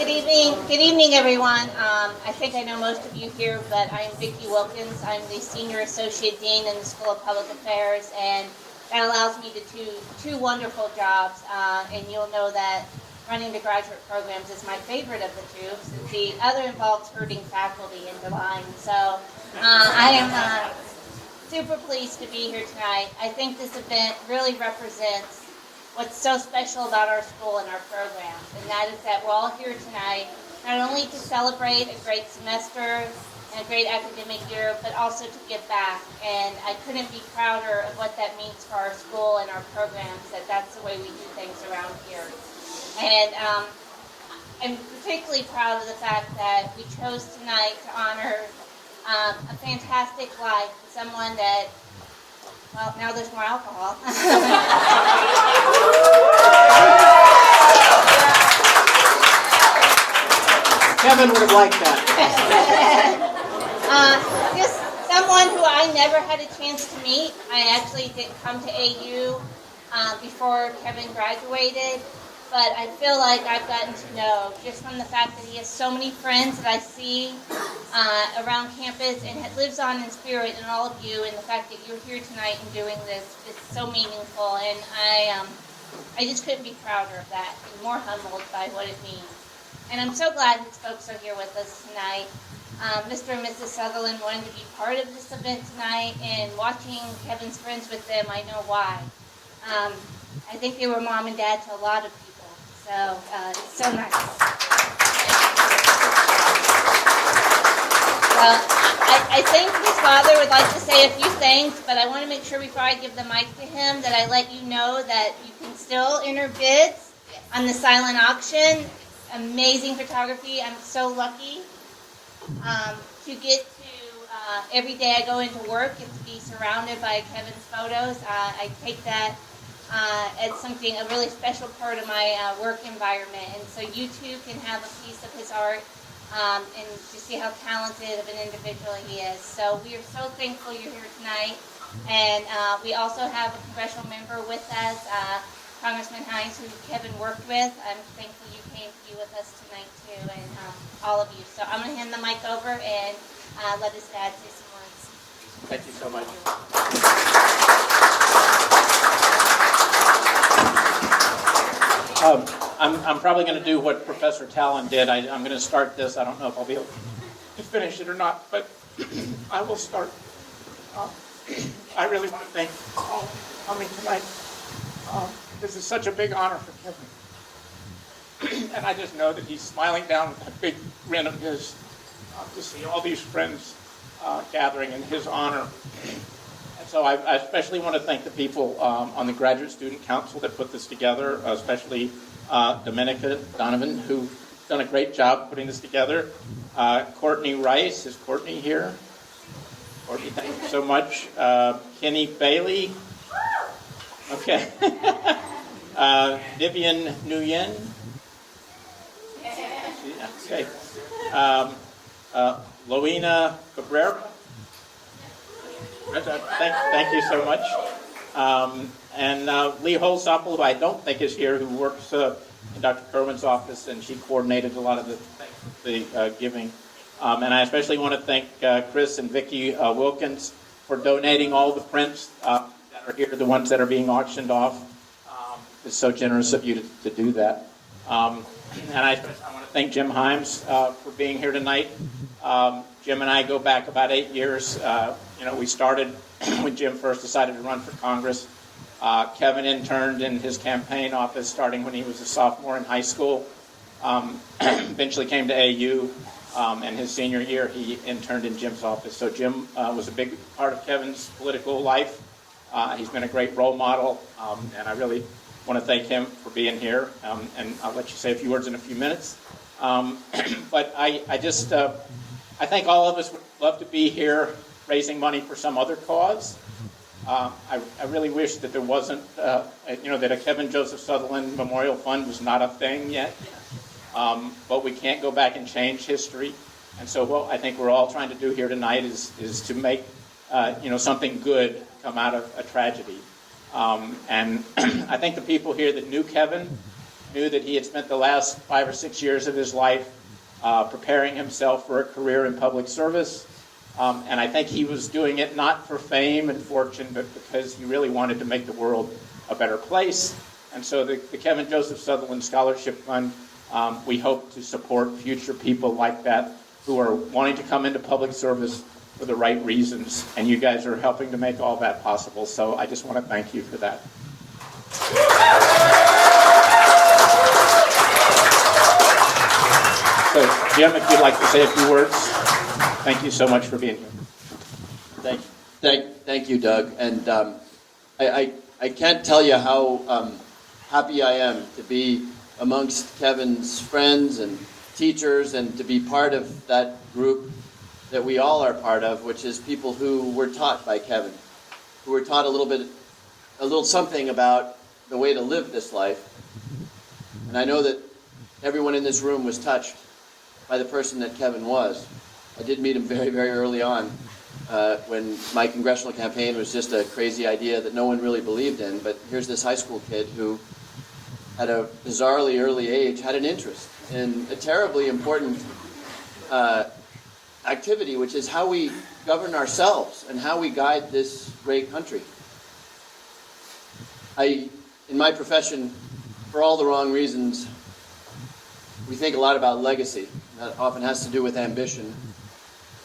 Good evening, everyone. I think I know most of you here, but I'm Vicki Wilkins. I'm the Senior Associate Dean in the School of Public Affairs, and that allows me to do two wonderful jobs. And you'll know that running the graduate programs is my favorite of the two, since the other involves herding faculty into line. So I am super pleased to be here tonight. I think this event really represents what's so special about our school and our programs, and that is that we're all here tonight not only to celebrate a great semester and a great academic year, but also to give back. And I couldn't be prouder of what that means for our school and our programs, that that's the way we do things around here. And I'm particularly proud of the fact that we chose tonight to honor a fantastic life, someone that, well, now there's more alcohol. Kevin would have liked that. Just someone who I never had a chance to meet. I actually didn't come to AU before Kevin graduated, but I feel like I've gotten to know, just from the fact that he has so many friends that I see around campus, and it lives on in spirit in all of you, and the fact that you're here tonight and doing this is so meaningful, and I just couldn't be prouder of that and more humbled by what it means. And I'm so glad these folks are here with us tonight. Mr. and Mrs. Sutherland wanted to be part of this event tonight, and watching Kevin's friends with them, I know why. I think they were mom and dad to a lot of people, so it's so nice. I think his father would like to say a few things, but I want to make sure before I give the mic to him that I let you know that you can still enter bids on the silent auction. Amazing photography. I'm so lucky to get to, every day I go into work, get to be surrounded by Kevin's photos. I take that as something, a really special part of my work environment. And so you too can have a piece of his art and to see how talented of an individual he is. So we are so thankful you're here tonight. And we also have a congressional member with us, Congressman Hines, who Kevin worked with. I'm thankful you came to be with us tonight too, and all of you. So I'm going to hand the mic over and let his dad say some words. Thank you so much. I'm probably going to do what Professor Talon did. I'm going to start this. I don't know if I'll be able to finish it or not, but I will start. I really want to thank all for coming tonight. This is such a big honor for Kevin. And I just know that he's smiling down with that big grin of his to see all these friends gathering in his honor. And so I especially want to thank the people on the Graduate Student Council that put this together, especially Dominica Donovan, who's done a great job putting this together. Courtney Rice, is Courtney here? Courtney, thank you so much. Kenny Bailey. Okay. Vivian Nguyen. Okay. Loina Cabrera. Thank you so much. And Lee Holsopple, who I don't think is here, who works in Dr. Kerwin's office, and she coordinated a lot of the giving. And I especially want to thank Chris and Vicki Wilkins for donating all the prints that are here, the ones that are being auctioned off. It's so generous of you to do that. And I want to thank Jim Himes for being here tonight. Jim and I go back about 8 years. We started when Jim first decided to run for Congress. Kevin interned in his campaign office starting when he was a sophomore in high school. Eventually came to AU, and his senior year he interned in Jim's office. So Jim was a big part of Kevin's political life. He's been a great role model, and I really want to thank him for being here, and I'll let you say a few words in a few minutes. But I think all of us would love to be here raising money for some other cause. I really wish that there wasn't, that a Kevin Joseph Sutherland Memorial Fund was not a thing yet. But we can't go back and change history. And so what I think we're all trying to do here tonight is to make, something good come out of a tragedy. And I think the people here that knew Kevin knew that he had spent the last 5 or 6 years of his life preparing himself for a career in public service. And I think he was doing it not for fame and fortune, but because he really wanted to make the world a better place. And so the Kevin Joseph Sutherland Scholarship Fund, we hope to support future people like that who are wanting to come into public service for the right reasons. And you guys are helping to make all that possible. So I just want to thank you for that. So Jim, if you'd like to say a few words, thank you so much for being here. Thank you, Doug. And I can't tell you how happy I am to be amongst Kevin's friends and teachers and to be part of that group that we all are part of, which is people who were taught by Kevin, who were taught a little something about the way to live this life. And I know that everyone in this room was touched by the person that Kevin was. I did meet him very, very early on when my congressional campaign was just a crazy idea that no one really believed in. But here's this high school kid who, at a bizarrely early age, had an interest in a terribly important activity, which is how we govern ourselves and how we guide this great country. In my profession, for all the wrong reasons, we think a lot about legacy. That often has to do with ambition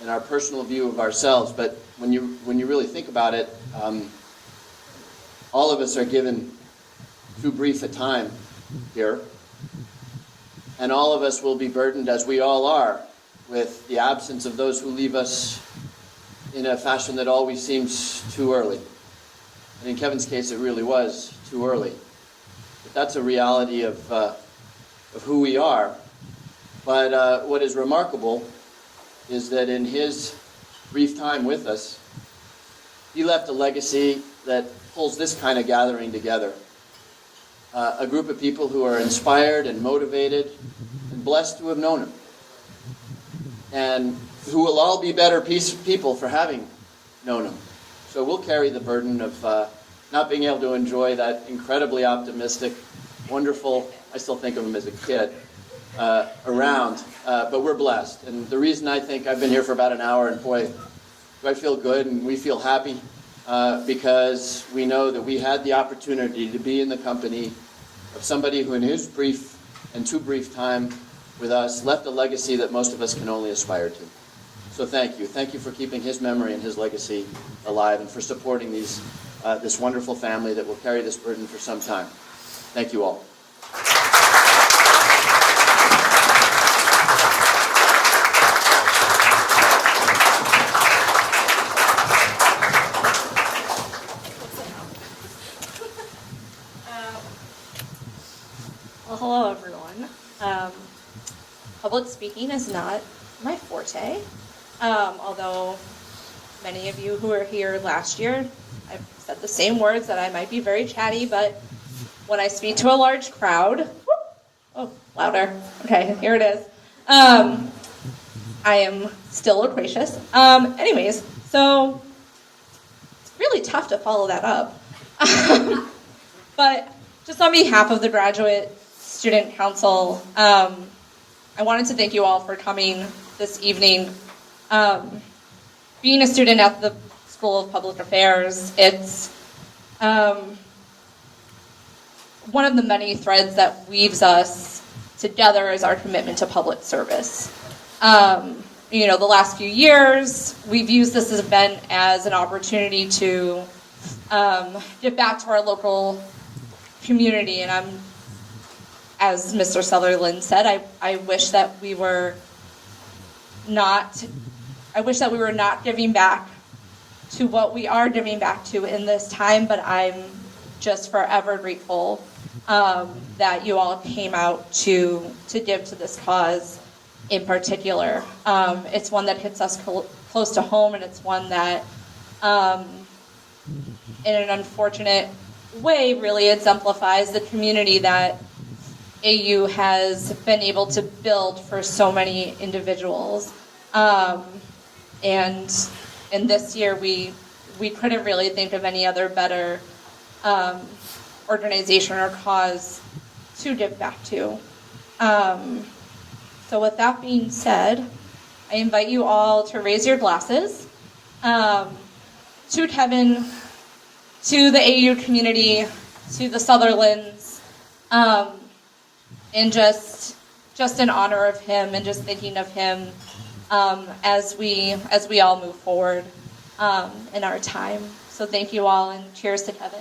and our personal view of ourselves. But when you really think about it, all of us are given too brief a time here. And all of us will be burdened, as we all are, with the absence of those who leave us in a fashion that always seems too early. And in Kevin's case, it really was too early. But that's a reality of who we are. But what is remarkable is that in his brief time with us, he left a legacy that pulls this kind of gathering together. A group of people who are inspired and motivated and blessed to have known him. And who will all be better people for having known him. So we'll carry the burden of not being able to enjoy that incredibly optimistic, wonderful, I still think of him as a kid, around. But we're blessed. And the reason I think I've been here for about an hour, and boy, do I feel good and we feel happy, because we know that we had the opportunity to be in the company of somebody who in his brief and too brief time with us left a legacy that most of us can only aspire to. So thank you. Thank you for keeping his memory and his legacy alive and for supporting this wonderful family that will carry this burden for some time. Thank you all. Well, hello, everyone. Public speaking is not my forte, although many of you who were here last year, I've said the same words, that I might be very chatty, but when I speak to a large crowd, louder, okay, here it is, I am still loquacious. Anyways, so it's really tough to follow that up. But just on behalf of the Graduate Student Council, I wanted to thank you all for coming this evening. Being a student at the School of Public Affairs, it's one of the many threads that weaves us together is our commitment to public service. The last few years, we've used this event as an opportunity to give back to our local community, and as Mr. Sutherland said, I wish that we were not giving back to what we are giving back to in this time, but I'm just forever grateful that you all came out to give to this cause in particular. It's one that hits us close to home, and it's one that, in an unfortunate way, really exemplifies the community that AU has been able to build for so many individuals. And this year, we couldn't really think of any other better organization or cause give back to. So with that being said, I invite you all to raise your glasses to Kevin, to the AU community, to the Sutherlands, and just in honor of him and just thinking of him as we all move forward in our time. So thank you all, and cheers to Kevin.